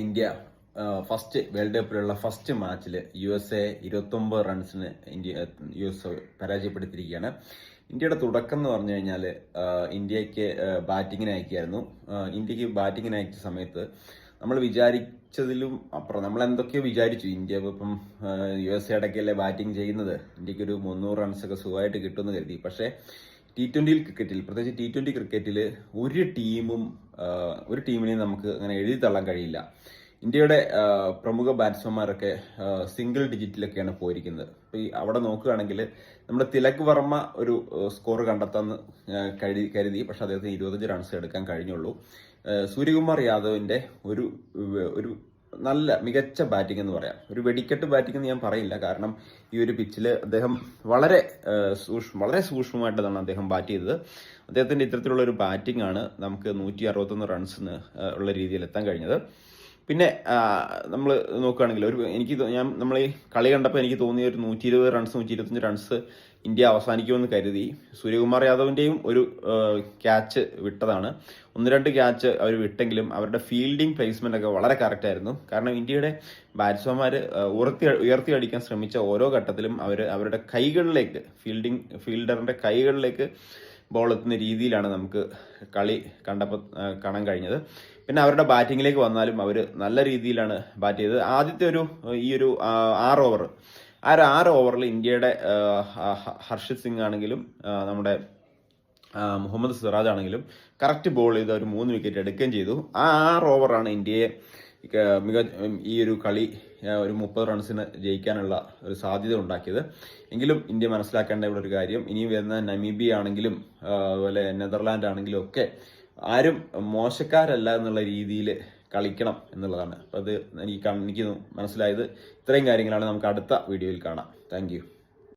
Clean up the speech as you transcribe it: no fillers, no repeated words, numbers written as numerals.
India first world കപ്പിലുള്ള first മാച്ചിൽ USA 29 റൺസിന് US പരാജയപ്പെടുത്തിയിരിക്കുകയാണ്. ഇന്ത്യയുടെ തുടക്കം എന്ന് പറഞ്ഞു കഴിഞ്ഞാൽ ഇന്ത്യക്ക് ബാറ്റിങ്ങിന് അയക്കുകയായിരുന്നു. ഇന്ത്യക്ക് ബാറ്റിങ്ങിന് അയച്ച സമയത്ത് നമ്മൾ വിചാരിച്ചതിലും അപ്പുറം നമ്മൾ എന്തൊക്കെയോ വിചാരിച്ചു. ഇന്ത്യ ഇപ്പം USA ബാറ്റിംഗ് ചെയ്യുന്നത്, ഇന്ത്യക്ക് ഒരു 300 റൺസൊക്കെ സുഖമായിട്ട് കിട്ടുമെന്ന് കരുതി. പക്ഷേ T20 ക്രിക്കറ്റിൽ, പ്രത്യേകിച്ച് T20 ക്രിക്കറ്റിൽ ഒരു ടീമിനെയും നമുക്ക് അങ്ങനെ എഴുതി തള്ളാൻ കഴിയില്ല. ഇന്ത്യയുടെ പ്രമുഖ ബാറ്റ്സ്മാൻമാരൊക്കെ സിംഗിൾ ഡിജിറ്റിലൊക്കെയാണ് പോയിരിക്കുന്നത്. അപ്പോൾ അവിടെ നോക്കുകയാണെങ്കിൽ നമ്മുടെ തിലക് വർമ്മ ഒരു സ്കോർ കണ്ടെത്താന്ന് കരുതി, പക്ഷെ അദ്ദേഹത്തിന് 25 റൺസ് എടുക്കാൻ കഴിഞ്ഞുള്ളൂ. സൂര്യകുമാർ യാദവിന്റെ ഒരു നല്ല മികച്ച ബാറ്റിംഗ് എന്ന് പറയാം. ഒരു വെടിക്കെട്ട് ബാറ്റിംഗ് എന്ന് ഞാൻ പറയില്ല, കാരണം ഈ ഒരു പിച്ചിൽ അദ്ദേഹം വളരെ സൂക്ഷ്മമായിട്ടാണ് അദ്ദേഹം ബാറ്റ് ചെയ്തത്. അദ്ദേഹത്തിന്റെ ഇത്തരത്തിലുള്ള ഒരു ബാറ്റിംഗ് ആണ് നമുക്ക് 161 റൺസിന് ഉള്ള രീതിയിൽ എത്താൻ കഴിഞ്ഞത്. പിന്നെ നമ്മൾ നോക്കുകയാണെങ്കിൽ നമ്മൾ ഈ കളി കണ്ടപ്പോൾ എനിക്ക് തോന്നിയ ഒരു 120 റൺസ് 125 റൺസ് ഇന്ത്യ അവസാനിക്കുമെന്ന് കരുതി. സൂര്യകുമാർ യാദവിന്റെയും ഒരു ക്യാച്ച് വിട്ടതാണ്. 1-2 ക്യാച്ച് അവർ വിട്ടെങ്കിലും അവരുടെ ഫീൽഡിംഗ് പ്ലേസ്മെന്റ് ഒക്കെ വളരെ കറക്റ്റ് ആയിരുന്നു. കാരണം ഇന്ത്യയുടെ ബാറ്റ്സ്മാൻമാർ ഉയർത്തി അടിക്കാൻ ശ്രമിച്ച ഓരോ ഘട്ടത്തിലും അവരുടെ കൈകളിലേക്ക്, ഫീൽഡറിന്റെ കൈകളിലേക്ക് ബോൾ എത്തുന്ന രീതിയിലാണ് നമുക്ക് കളി കണ്ടപ്പോൾ കാണാൻ കഴിഞ്ഞത്. പിന്നെ അവരുടെ ബാറ്റിങ്ങിലേക്ക് വന്നാലും അവർ നല്ല രീതിയിലാണ് ബാറ്റ് ചെയ്തത്. ആദ്യത്തെ ഈ ഒരു 6 ഓവർ, ആ ഒരു 6 ഓവറിൽ ഇന്ത്യയുടെ ഹർഷിത് സിംഗ് ആണെങ്കിലും നമ്മുടെ മുഹമ്മദ് സിറാജ് ആണെങ്കിലും കറക്റ്റ് ബോൾ ചെയ്ത് അവർ 3 വിക്കറ്റ് എടുക്കുകയും ചെയ്തു. ആ 6 ഓവറാണ് ഇന്ത്യയെ ഈ ഒരു കളി ഒരു 30 റൺസിന് ജയിക്കാനുള്ള ഒരു സാധ്യത ഉണ്ടാക്കിയത്. എങ്കിലും ഇന്ത്യ മനസ്സിലാക്കേണ്ട ഇവിടെ ഒരു കാര്യം, ഇനി വരുന്ന നമീബിയ ആണെങ്കിലും അതുപോലെ നെതർലാൻഡ് ആണെങ്കിലും ഒക്കെ ആരും മോശക്കാരല്ല എന്നുള്ള രീതിയിൽ കളിക്കണം എന്നുള്ളതാണ്. അപ്പോൾ അത് എനിക്ക് മനസ്സിലായത്. ഇത്രയും കാര്യങ്ങളാണ്. നമുക്ക് അടുത്ത വീഡിയോയിൽ കാണാം. താങ്ക്